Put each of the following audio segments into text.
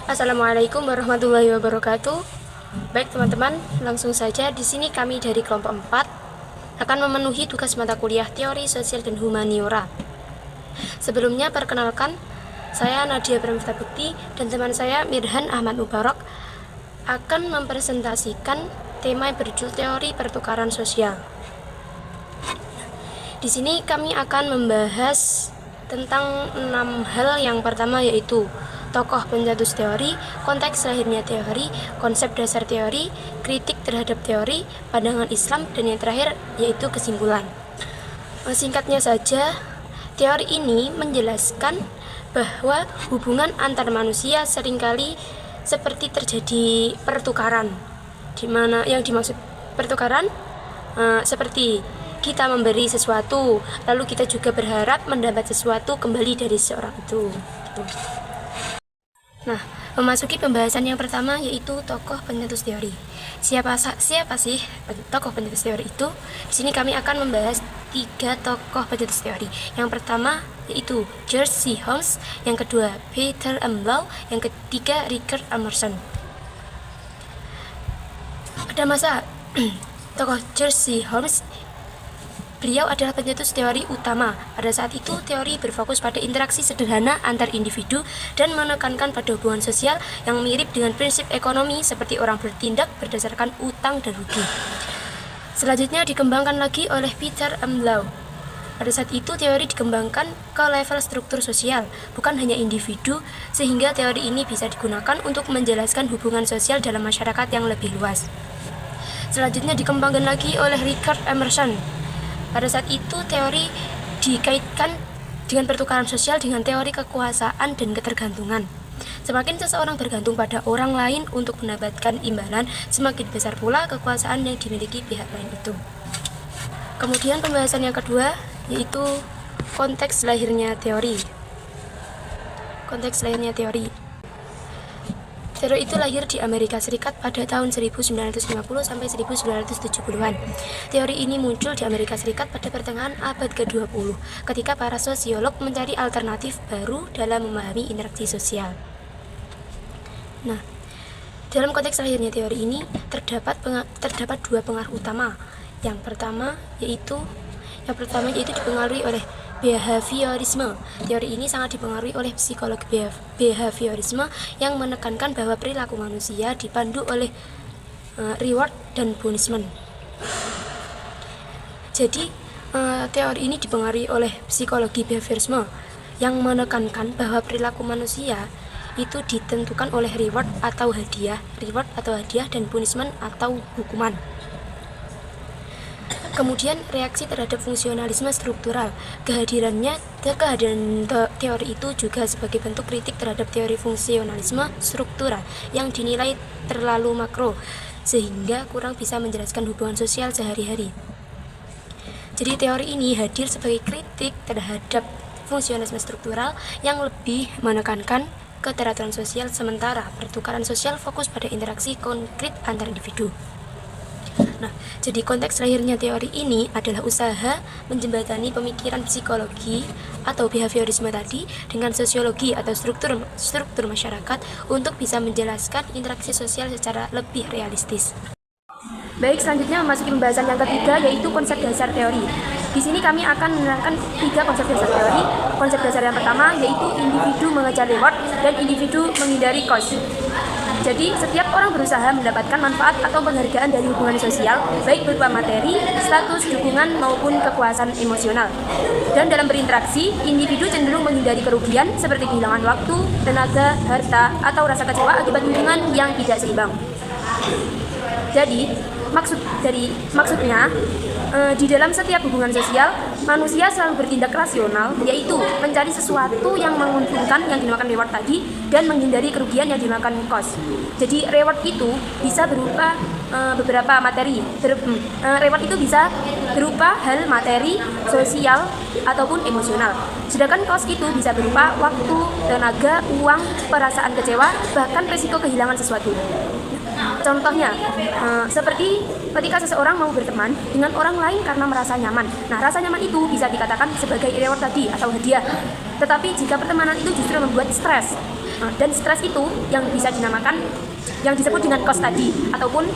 Assalamualaikum warahmatullahi wabarakatuh. Baik teman-teman, langsung saja di sini kami dari kelompok 4 akan memenuhi tugas mata kuliah Teori Sosial dan Humaniora. Sebelumnya perkenalkan, saya Nadia Pramita Bukti dan teman saya Mirhan Ahmad Mubarak akan mempresentasikan tema berjudul Teori Pertukaran Sosial. Di sini kami akan membahas tentang 6 hal. Yang pertama yaitu tokoh pencetus teori, konteks lahirnya teori, konsep dasar teori, kritik terhadap teori, pandangan Islam, dan yang terakhir yaitu kesimpulan. Singkatnya saja, teori ini menjelaskan bahwa hubungan antar manusia seringkali seperti terjadi pertukaran, di mana yang dimaksud pertukaran seperti kita memberi sesuatu, lalu kita juga berharap mendapat sesuatu kembali dari seorang itu. Nah, memasuki pembahasan yang pertama yaitu tokoh pencetus teori. Siapa sih tokoh pencetus teori itu? Di sini kami akan membahas 3 tokoh pencetus teori. Yang pertama yaitu George C. Holmes, yang kedua Peter M. Law, yang ketiga Richard Emerson. Pada masa tokoh George C. Holmes, beliau adalah pencetus teori utama. Pada saat itu, teori berfokus pada interaksi sederhana antar individu dan menekankan pada hubungan sosial yang mirip dengan prinsip ekonomi seperti orang bertindak berdasarkan utang dan rugi. Selanjutnya dikembangkan lagi oleh Peter M. Law. Pada saat itu, teori dikembangkan ke level struktur sosial, bukan hanya individu, sehingga teori ini bisa digunakan untuk menjelaskan hubungan sosial dalam masyarakat yang lebih luas. Selanjutnya dikembangkan lagi oleh Richard Emerson. Pada saat itu, teori dikaitkan dengan pertukaran sosial dengan teori kekuasaan dan ketergantungan. Semakin seseorang bergantung pada orang lain untuk mendapatkan imbalan, semakin besar pula kekuasaan yang dimiliki pihak lain itu. Kemudian pembahasan yang kedua yaitu konteks lahirnya teori. Konteks lahirnya teori. Teori itu lahir di Amerika Serikat pada tahun 1950 sampai 1970-an. Teori ini muncul di Amerika Serikat pada pertengahan abad ke-20 ketika para sosiolog mencari alternatif baru dalam memahami interaksi sosial. Nah, dalam konteks lahirnya teori ini terdapat 2 pengaruh utama. Yang pertama yaitu dipengaruhi oleh behaviorisme. Teori ini sangat dipengaruhi oleh psikologi behaviorisme yang menekankan bahwa perilaku manusia dipandu oleh reward dan punishment. Jadi, teori ini dipengaruhi oleh psikologi behaviorisme yang menekankan bahwa perilaku manusia itu ditentukan oleh reward atau hadiah dan punishment atau hukuman. Kemudian reaksi terhadap fungsionalisme struktural. Kehadiran teori itu juga sebagai bentuk kritik terhadap teori fungsionalisme struktural yang dinilai terlalu makro sehingga kurang bisa menjelaskan hubungan sosial sehari-hari. Jadi teori ini hadir sebagai kritik terhadap fungsionalisme struktural yang lebih menekankan keteraturan sosial, sementara pertukaran sosial fokus pada interaksi konkret antar individu. Nah, jadi konteks lahirnya teori ini adalah usaha menjembatani pemikiran psikologi atau behaviorisme tadi dengan sosiologi atau struktur masyarakat untuk bisa menjelaskan interaksi sosial secara lebih realistis. Baik, selanjutnya memasuki pembahasan yang ketiga yaitu konsep dasar teori. Di sini kami akan menerangkan 3 konsep dasar teori. Konsep dasar yang pertama yaitu individu mengejar reward dan individu menghindari cost. Jadi, setiap orang berusaha mendapatkan manfaat atau penghargaan dari hubungan sosial, baik berupa materi, status, dukungan, maupun kekuasaan emosional. Dan dalam berinteraksi, individu cenderung menghindari kerugian seperti kehilangan waktu, tenaga, harta, atau rasa kecewa akibat hubungan yang tidak seimbang. Jadi, maksudnya di dalam setiap hubungan sosial, manusia selalu bertindak rasional, yaitu mencari sesuatu yang menguntungkan yang dinamakan reward tadi dan menghindari kerugian yang dinamakan cost. Jadi reward itu bisa berupa beberapa materi. Reward itu bisa berupa hal materi, sosial, ataupun emosional. Sedangkan cost itu bisa berupa waktu, tenaga, uang, perasaan kecewa, bahkan risiko kehilangan sesuatu. Contohnya, seperti ketika seseorang mau berteman dengan orang lain karena merasa nyaman. Nah, rasa nyaman itu bisa dikatakan sebagai reward tadi atau hadiah. Tetapi jika pertemanan itu justru membuat stres, Dan stres itu yang bisa dinamakan, yang disebut dengan cost tadi, ataupun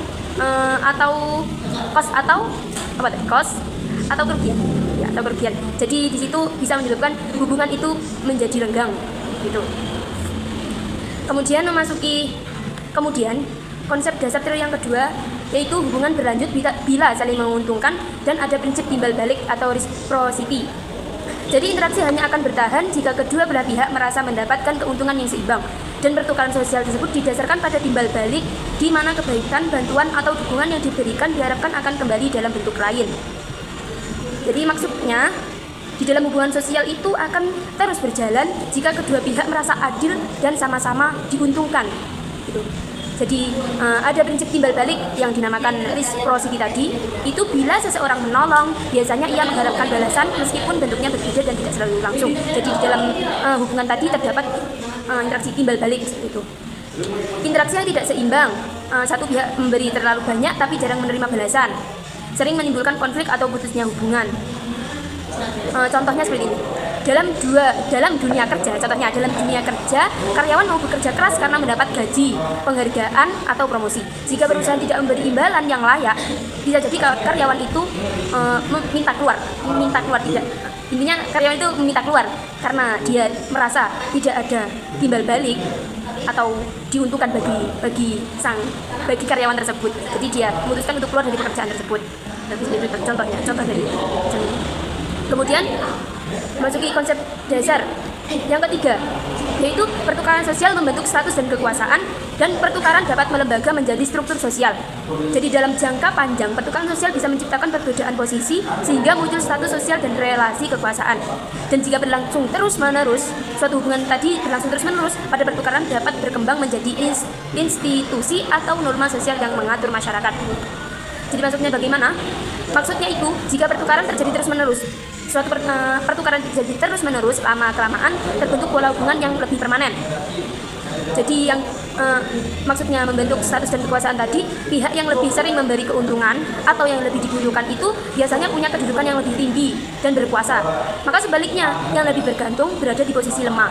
atau cost atau kerugian, ya, atau kerugian. Jadi di situ bisa menyebabkan hubungan itu menjadi renggang, gitu. Kemudian konsep dasar teori yang kedua yaitu hubungan berlanjut bila saling menguntungkan dan ada prinsip timbal balik atau reciprocity. Jadi interaksi hanya akan bertahan jika kedua belah pihak merasa mendapatkan keuntungan yang seimbang, dan pertukaran sosial tersebut didasarkan pada timbal balik di mana kebaikan, bantuan, atau dukungan yang diberikan diharapkan akan kembali dalam bentuk lain. Jadi maksudnya di dalam hubungan sosial itu akan terus berjalan jika kedua pihak merasa adil dan sama-sama diuntungkan, gitu. Jadi ada prinsip timbal balik yang dinamakan reciprocity tadi, itu bila seseorang menolong, biasanya ia mengharapkan balasan meskipun bentuknya berbeda dan tidak selalu langsung. Jadi di dalam hubungan tadi terdapat interaksi timbal balik seperti itu. Interaksi yang tidak seimbang, satu pihak memberi terlalu banyak tapi jarang menerima balasan, sering menimbulkan konflik atau putusnya hubungan. Contohnya seperti ini. Dalam dunia kerja, karyawan mau bekerja keras karena mendapat gaji, penghargaan, atau promosi. Jika perusahaan tidak memberi imbalan yang layak, bisa jadi karyawan itu minta keluar tidak. Intinya karyawan itu meminta keluar karena dia merasa tidak ada timbal balik atau diuntungkan bagi karyawan tersebut. Jadi dia memutuskan untuk keluar dari pekerjaan tersebut. Contoh dari kemudian memasuki konsep dasar yang ketiga, yaitu pertukaran sosial membentuk status dan kekuasaan, dan pertukaran dapat melembaga menjadi struktur sosial. Jadi dalam jangka panjang, pertukaran sosial bisa menciptakan perbedaan posisi sehingga muncul status sosial dan relasi kekuasaan. Dan jika berlangsung terus-menerus, suatu hubungan tadi berlangsung terus-menerus, pada pertukaran dapat berkembang menjadi institusi atau norma sosial yang mengatur masyarakat. Jadi maksudnya bagaimana? Maksudnya itu, jika pertukaran terjadi terus-menerus, suatu pertukaran terjadi terus-menerus, lama-kelamaan terbentuk pola hubungan yang lebih permanen. Jadi yang maksudnya membentuk status dan kekuasaan tadi, pihak yang lebih sering memberi keuntungan atau yang lebih dibutuhkan itu biasanya punya kedudukan yang lebih tinggi dan berkuasa. Maka sebaliknya, yang lebih bergantung berada di posisi lemah.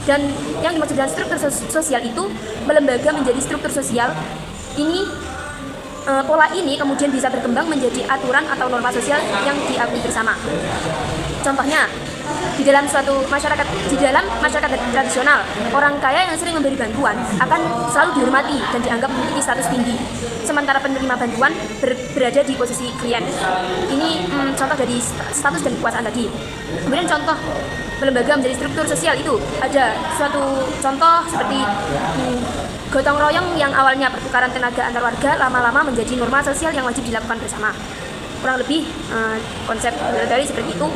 Dan yang dimaksud dengan struktur sosial itu melembaga menjadi struktur sosial. Pola ini kemudian bisa berkembang menjadi aturan atau norma sosial yang diakui bersama. Contohnya, di dalam masyarakat tradisional, orang kaya yang sering memberi bantuan akan selalu dihormati dan dianggap memiliki status tinggi, sementara penerima bantuan berada di posisi klien. Ini contoh dari status dan kekuasaan tadi. Kemudian contoh melembaga menjadi struktur sosial itu ada suatu contoh seperti gotong royong yang awalnya pertukaran tenaga antar warga lama-lama menjadi norma sosial yang wajib dilakukan bersama. Kurang lebih konsep teori seperti itu.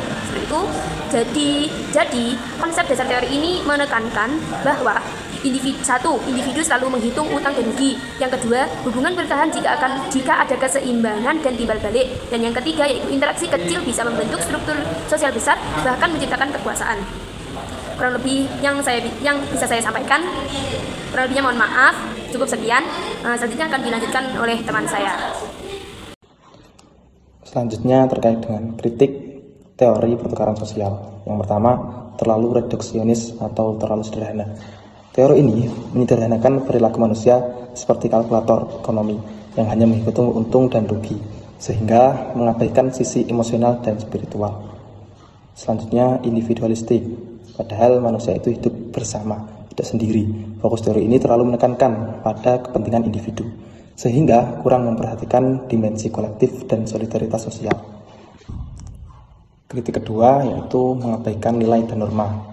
Jadi konsep dasar teori ini menekankan bahwa individu selalu menghitung utang dan rugi. Yang kedua, hubungan bertahan jika ada keseimbangan dan timbal balik. Dan yang ketiga yaitu interaksi kecil bisa membentuk struktur sosial besar, bahkan menciptakan kekuasaan. Kurang lebih yang bisa saya sampaikan. Kurang lebihnya mohon maaf. Cukup sekian. Selanjutnya akan dilanjutkan oleh teman saya. Selanjutnya terkait dengan kritik teori pertukaran sosial. Yang pertama, terlalu reduksionis atau terlalu sederhana. Teori ini menyederhanakan perilaku manusia seperti kalkulator ekonomi yang hanya menghitung untung dan rugi, sehingga mengabaikan sisi emosional dan spiritual. Selanjutnya, individualistik. Padahal manusia itu hidup bersama, tidak sendiri. Fokus teori ini terlalu menekankan pada kepentingan individu, sehingga kurang memperhatikan dimensi kolektif dan solidaritas sosial. Kritik kedua yaitu mengabaikan nilai dan norma.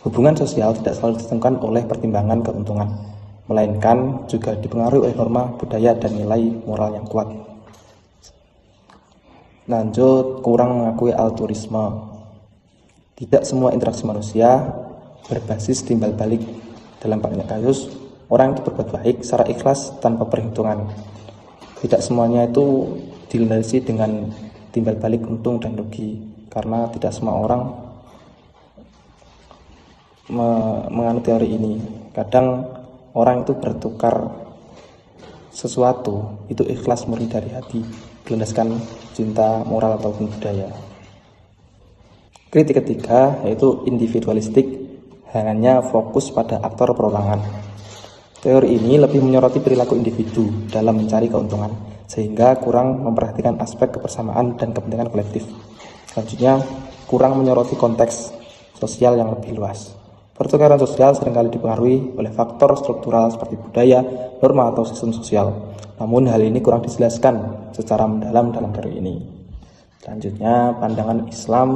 Hubungan sosial tidak selalu ditentukan oleh pertimbangan keuntungan, melainkan juga dipengaruhi oleh norma, budaya, dan nilai moral yang kuat. Lanjut, kurang mengakui altruisme. Tidak semua interaksi manusia berbasis timbal balik. Dalam banyak kasus, orang itu berbuat baik secara ikhlas tanpa perhitungan. Tidak semuanya itu dilandasi dengan timbal balik untung dan rugi, karena tidak semua orang menganut teori ini. Kadang orang itu bertukar sesuatu itu ikhlas murni dari hati, berlandaskan cinta, moral, ataupun budaya. Kritik ketiga yaitu individualistik. hanya fokus pada aktor perorangan. Teori ini lebih menyoroti perilaku individu dalam mencari keuntungan, sehingga kurang memperhatikan aspek kebersamaan dan kepentingan kolektif. Selanjutnya, kurang menyoroti konteks sosial yang lebih luas. Pertukaran sosial seringkali dipengaruhi oleh faktor struktural seperti budaya, norma, atau sistem sosial. Namun hal ini kurang dijelaskan secara mendalam dalam teori ini. Selanjutnya, pandangan Islam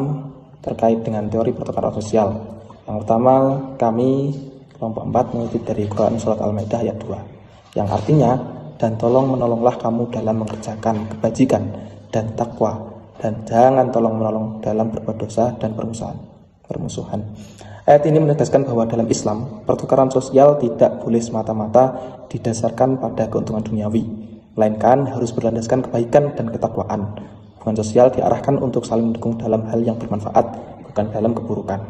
terkait dengan teori pertukaran sosial. Yang pertama, kami kelompok 4 mengutip dari Quran Surat Al-Maidah ayat 2, yang artinya, dan tolong menolonglah kamu dalam mengerjakan kebajikan dan takwa, dan jangan tolong menolong dalam berbuat dosa dan permusuhan. Ayat ini menegaskan bahwa dalam Islam, pertukaran sosial tidak boleh semata-mata didasarkan pada keuntungan duniawi, melainkan harus berlandaskan kebaikan dan ketakwaan. Hubungan sosial diarahkan untuk saling mendukung dalam hal yang bermanfaat, bukan dalam keburukan.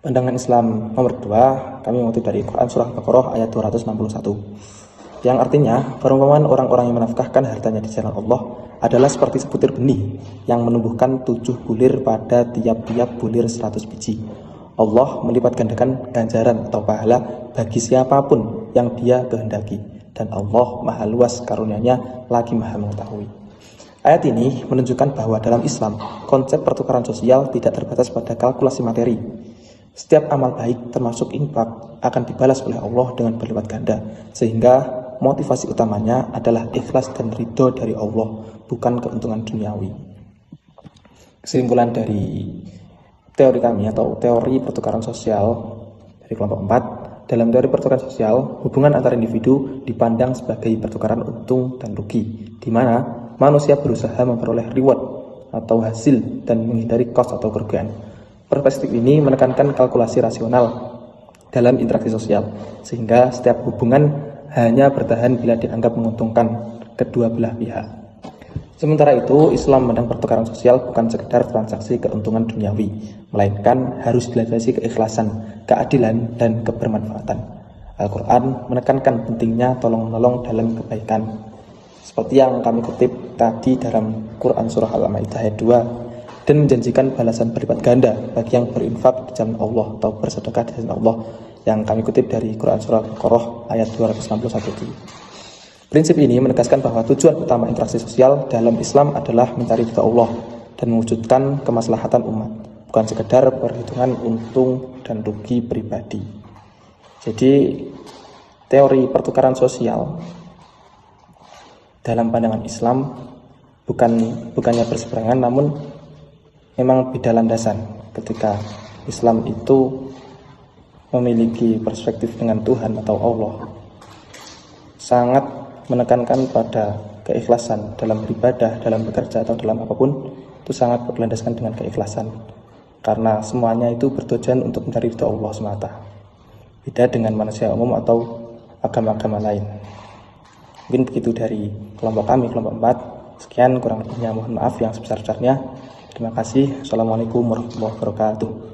Pandangan Islam nomor 2, kami mengutip dari Quran Surah Al-Baqarah ayat 261, yang artinya, perumpamaan orang-orang yang menafkahkan hartanya di jalan Allah adalah seperti sebutir benih yang menumbuhkan 7 bulir pada tiap-tiap bulir 100 biji. Allah melipat gandakan ganjaran atau pahala bagi siapapun yang Dia kehendaki, dan Allah maha luas karunia-Nya lagi maha mengetahui. Ayat ini menunjukkan bahwa dalam Islam, konsep pertukaran sosial tidak terbatas pada kalkulasi materi. Setiap amal baik termasuk infak akan dibalas oleh Allah dengan berlipat ganda, sehingga motivasi utamanya adalah ikhlas dan ridho dari Allah, bukan keuntungan duniawi. Kesimpulan dari teori kami atau teori pertukaran sosial dari kelompok 4, dalam teori pertukaran sosial, hubungan antar individu dipandang sebagai pertukaran untung dan rugi, di mana manusia berusaha memperoleh reward atau hasil dan menghindari cost atau kerugian. Perspektif ini menekankan kalkulasi rasional dalam interaksi sosial, sehingga setiap hubungan hanya bertahan bila dianggap menguntungkan kedua belah pihak. Sementara itu, Islam memandang pertukaran sosial bukan sekedar transaksi keuntungan duniawi, melainkan harus dilandasi keikhlasan, keadilan, dan kebermanfaatan. Al-Quran menekankan pentingnya tolong-menolong dalam kebaikan. Seperti yang kami kutip tadi dalam Quran Surah Al-Maidah ayat 2, dan menjanjikan balasan berlipat ganda bagi yang berinfak di jalan Allah atau bersedekah di jalan Allah, yang kami kutip dari Quran Surah Al-Baqarah ayat 261. Prinsip ini menegaskan bahwa tujuan utama interaksi sosial dalam Islam adalah mencari ridha Allah dan mewujudkan kemaslahatan umat, bukan sekedar perhitungan untung dan rugi pribadi. Jadi, teori pertukaran sosial dalam pandangan Islam bukannya berseberangan, namun memang beda landasan. Ketika Islam itu memiliki perspektif dengan Tuhan atau Allah, sangat menekankan pada keikhlasan dalam beribadah, dalam bekerja, atau dalam apapun, itu sangat berlandaskan dengan keikhlasan, karena semuanya itu bertujuan untuk mencari ridha Allah semata. Beda dengan manusia umum atau agama-agama lain. Mungkin begitu dari kelompok kami, kelompok 4. Sekian, kurang lebihnya mohon maaf yang sebesar-besarnya. Terima kasih. Assalamualaikum warahmatullahi wabarakatuh.